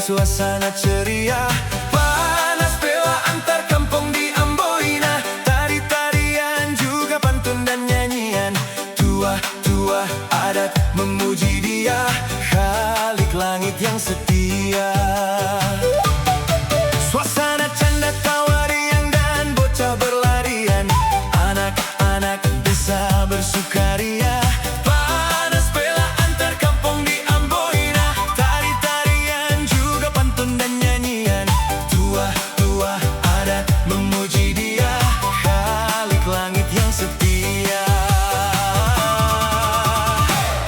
suasana ceria. Panas bela antar kampung di Amboina, tari-tarian juga pantun dan nyanyian. Tua-tua adat memuji dia, Khalik langit yang setia. Suasana canda tawa riang dan bocah berlarian, anak-anak desa bersukaria. Panas bela antar kampung di Amboina, tari-tarian juga pantun dan nyanyian. Tua-tua adat memuji dia, Khalik langit yang setia.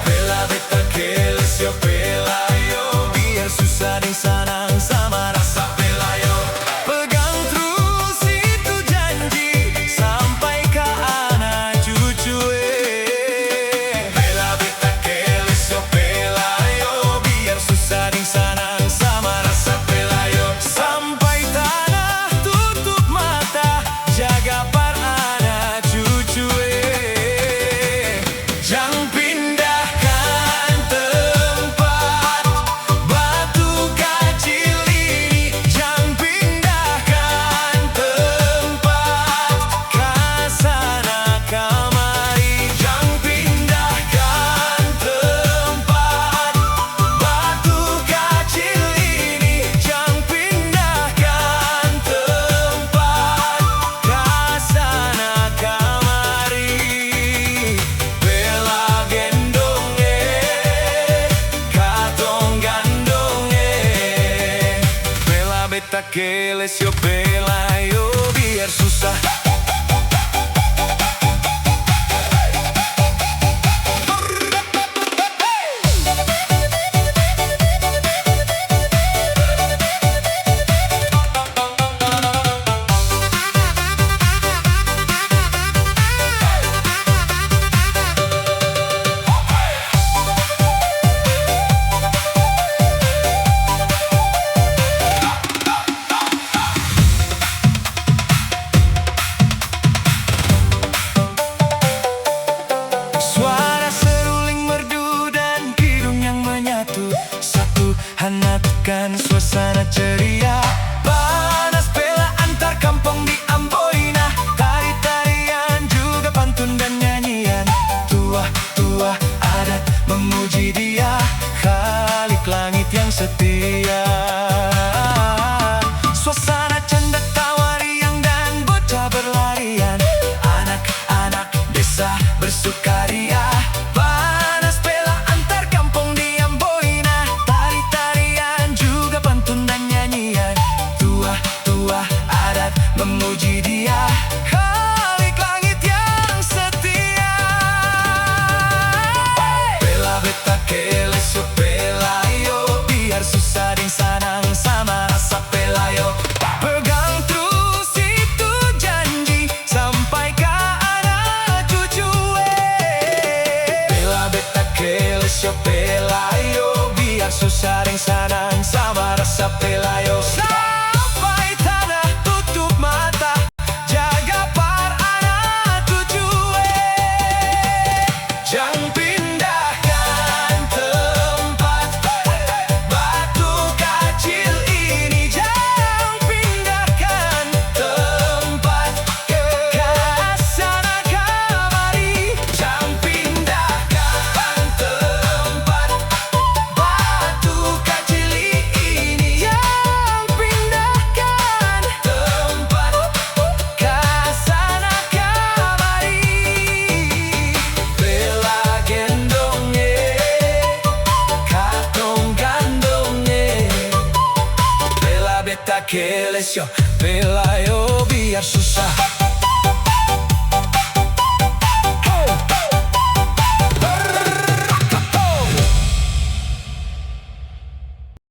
Bela beta kelesio pelayo, biar susah di sana sama rasa pelayo. Pegang terus itu janji sampai ke anak cucu. Bela beta kelesio pelayo, biar susah di sana sama rasa pelayo. Sampai tanah tutup mata, jaga par anak cucu. Jangan pindahkan tempat batu kecil ini, jangan pindahkan tempat kasana kamari. Jangan pindahkan tempat batu kecil ini, jangan pindahkan tempat kasana kamari. Bela gendong katong gandong bela beta kelesio pelayo, biar susah. Suara seruling merdu dan kidung yang menyatu, satu hangatkan suasana ceria. Panas bela antar kampung di Amboina, tari-tarian juga pantun dan nyanyian. Tua-tua adat memuji dia, Khalik langit yang setia. Suasana canda tawa riang dan bocah berlarian, anak-anak desa bersukaria. Panas bela antar kampung di Amboina, tari-tarian juga pantun dan nyanyian. Tua-tua adat memuji dia, Khalik langit yang setia. Bela beta kelesio pelayo, biar susah di sana sama rasa pelayo. Pegang terus itu janji sampai ke anak cucu. Bela beta kelesio pelayo, biar susah di sana sama rasa pelayo. Sampai tanah tutup mata, jaga par anak cucu. Jangan pindahkan tempat batu kecil ini, jangan pindahkan tempat kasana kamari. Jangan pindahkan tempat batu kecil ini, jangan pindahkan tempat kasana kamari. Bela gendong katong gandong bela beta kelesio pelayo, biar susah.